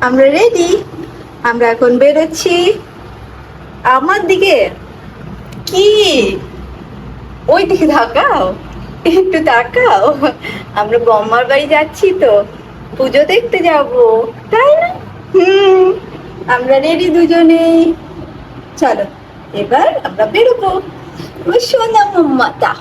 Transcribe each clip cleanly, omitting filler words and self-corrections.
আমরা রেডি। আমরা এখন বেরোচ্ছি। আমার দিকে কি? ওই দিকে তাকাও, একটু তাকাও। আমরা বম্মার বাড়ি যাচ্ছি তো, পুজো দেখতে যাব, তাই না? আমরা রেডি দুজনেই। চলো এবার আমরা বেরোবো। ও সোনা মাম্মাটা।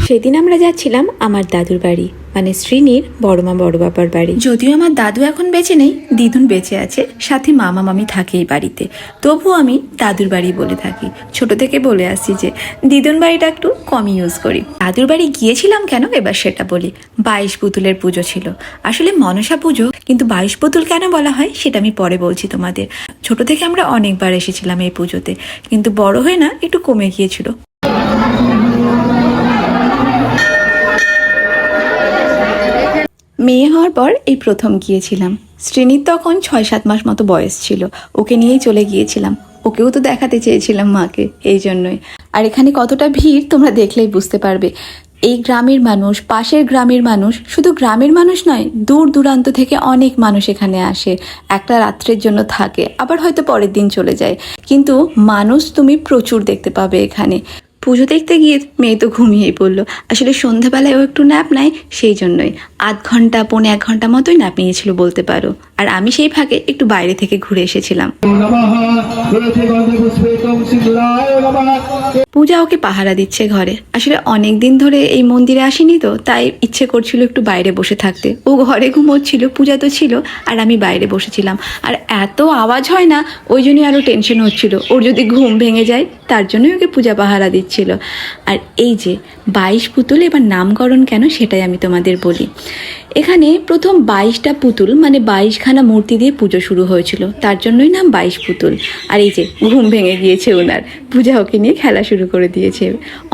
সেদিন আমরা যাচ্ছিলাম আমার দাদুর বাড়ি, মানে শ্রীনির বড়মা বড় বাবার বাড়ি। যদিও আমার দাদু এখন বেঁচে নেই, দিদুন বেঁচে আছে, সাথে মামা মামি থাকে এই বাড়িতে। তবুও আমি দাদুর বাড়ি বলে থাকি। ছোট থেকে বলে আসছি যে দিদুন বাড়িটা একটু কম ইউজ করি। দাদুর বাড়ি গিয়েছিলাম কেন এবার সেটা বলি। 22 পুতুলের পুজো ছিল, আসলে মনসা পুজো, কিন্তু 22 পুতুল কেন বলা হয় সেটা আমি পরে বলছি তোমাদের। ছোট থেকে আমরা অনেকবার এসেছিলাম এই পুজোতে, কিন্তু বড় হয়ে না একটু কমে গিয়েছিল। মেয়ে হওয়ার পর এই প্রথম গিয়েছিলাম। শ্রেণীর তখন 6-7 মাস মতো বয়স ছিল, ওকে নিয়েই চলে গিয়েছিলাম। ওকেও তো দেখাতে চেয়েছিলাম মাকে, এই জন্যই। আর এখানে কতটা ভিড় তোমরা দেখলেই বুঝতে পারবে। এই গ্রামের মানুষ, পাশের গ্রামের মানুষ, শুধু গ্রামের মানুষ নয়, দূর দূরান্ত থেকে অনেক মানুষ এখানে আসে, একটা রাত্রের জন্য থাকে, আবার হয়তো পরের দিন চলে যায়। কিন্তু মানুষ তুমি প্রচুর দেখতে পাবে এখানে। পুজো দেখতে গিয়ে মেয়ে তো ঘুমিয়েই পড়লো। আসলে সন্ধ্যাবেলায় ও একটু ন্যাপ নেয়, সেই জন্যই 1/2 ঘন্টা 1.5 ঘন্টা মতোই ন্যাপ নিয়েছিল বলতে পারো। আর আমি সেই ফাঁকে একটু বাইরে থেকে ঘুরে এসেছিলাম। পূজা ওকে পাহারা দিচ্ছে ঘরে। আসলে অনেক দিন ধরে এই মন্দিরে আসেনি তো, তাই ইচ্ছে করছিল একটু বাইরে বসে থাকতে। ও ঘরে ঘুমোচ্ছিল, পূজা তো ছিল, আর আমি বাইরে বসেছিলাম। আর এত আওয়াজ হয় না, ওই জন্যই আরও টেনশন হচ্ছিল ওর যদি ঘুম ভেঙে যায়, তার জন্যই ওকে পূজা পাহারা দিচ্ছিল। আর এই যে 22 পুতুল, এবার নামকরণ কেন সেটাই আমি তোমাদের বলি। এখানে প্রথম 22টা পুতুল মানে 22খানা মূর্তি দিয়ে পুজো শুরু হয়েছিল, তার জন্যই নাম 22 পুতুল। আর এই যে ঘুম ভেঙে গিয়েছে ওনার, পূজা ওকে নিয়ে খেলা শুরু করে দিয়েছে।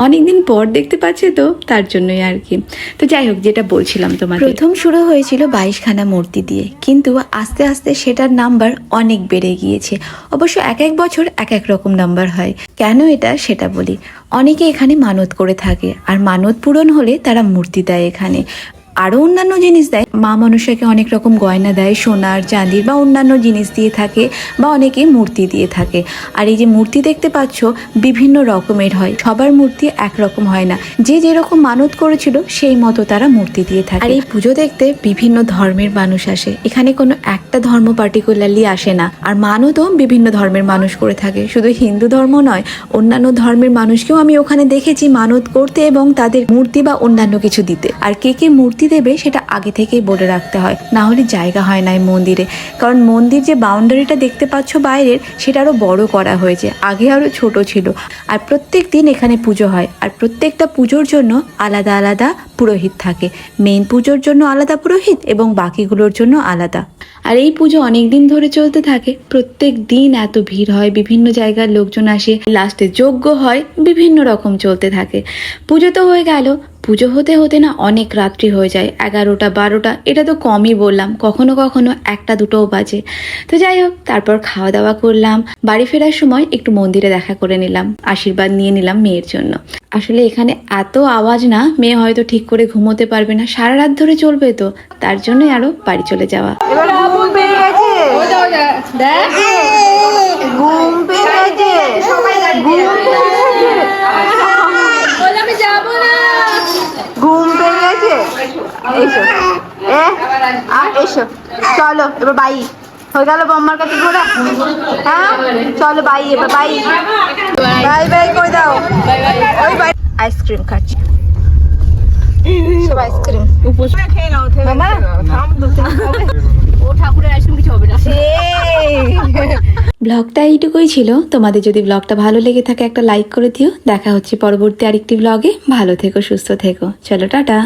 অনেকদিন পর দেখতে পাচ্ছে তো, তার জন্যই আর কি। তো যাই হোক, যেটা বলছিলাম তোমার, প্রথম শুরু হয়েছিল 22খানা মূর্তি দিয়ে, কিন্তু আস্তে আস্তে সেটার নাম্বার অনেক বেড়ে গিয়েছে। অবশ্য এক এক বছর এক এক রকম নাম্বার হয়। কেন এটা সেটা বলি। অনেকে এখানে মানত করে থাকে, আর মানত পূরণ হলে তারা মূর্তি দেয় এখানে। আরও অন্যান্য জিনিস দেয়। মা মনসাকে অনেক রকম গয়না দেয়, সোনার চাঁদির বা অন্যান্য জিনিস দিয়ে থাকে, বা অনেকে মূর্তি দিয়ে থাকে। আর এই যে মূর্তি দেখতে পাচ্ছ, বিভিন্ন রকমের হয়, সবার মূর্তি একরকম হয় না। যে যেরকম মানত করেছিল সেই মতো তারা মূর্তি দিয়ে থাকে। আর এই পুজো দেখতে বিভিন্ন ধর্মের মানুষ আসে, এখানে কোনো একটা ধর্ম পার্টিকুলারলি আসে না। আর মানতও বিভিন্ন ধর্মের মানুষ করে থাকে, শুধু হিন্দু ধর্ম নয়, অন্যান্য ধর্মের মানুষকেও আমি ওখানে দেখেছি মানত করতে এবং তাদের মূর্তি বা অন্যান্য কিছু দিতে। আর কে কে মূর্তি দেবে সেটা আগে থেকেই বলে রাখতে হয়, না হলে জায়গা হয় না এই মন্দিরে। কারণ মন্দির যে বাউন্ডারিটা দেখতে পাচ্ছ বাইরের, সেটা আরো বড় করা হয়েছে, আগে আরো ছোট ছিল। আর প্রত্যেক দিন এখানে পুজো হয়, আর প্রত্যেকটা পুজোর জন্য আলাদা আলাদা পুরোহিত থাকে। মেইন পুজোর জন্য আলাদা পুরোহিত এবং বাকিগুলোর জন্য আলাদা। আর এই পুজো অনেক দিন ধরে চলতে থাকে। প্রত্যেক দিন এত ভিড় হয়, বিভিন্ন জায়গার লোকজন আসে, লাস্টে যজ্ঞ হয়, বিভিন্ন রকম চলতে থাকে। পুজো তো হয়ে গেল, পুজো হতে হতে না অনেক রাত্রি হয়ে যায়, 11টা 12টা, এটা তো কমই বললাম, কখনো কখনো 1টা 2টোও বাজে। তো যাই হোক, তারপর খাওয়া দাওয়া করলাম। বাড়ি ফেরার সময় একটু মন্দিরে দেখা করে নিলাম, আশীর্বাদ নিয়ে নিলাম মেয়ের জন্য। আসলে এখানে এত আওয়াজ না, মেয়ে হয়তো ঠিক করে ঘুমোতে পারবে না, সারা রাত ধরে চলবে তো, তার জন্যই আরো বাড়ি চলে যাওয়া। এবার ঘুম পেয়ে গেছে, দেখ ঘুম পেয়ে গেছে, ঘুম পেয়ে গেছে। এসো এসো, চলো এবার বাই হয়ে গেল বম্মার কাছে ঘোরা। হ্যাঁ চলো বাই, এবার বাই বাই বাই করে দাও। ওই বাই আইসক্রিম খাচ্ছি, সব আইসক্রিম। ব্লগটা এইটুকুই ছিল। তোমাদের যদি ব্লগটা ভালো লেগে থাকে একটা লাইক করে দিও। দেখা হচ্ছে পরবর্তী আরেকটি ব্লগে। ভালো থেকো, সুস্থ থেকো, চলো টাটা।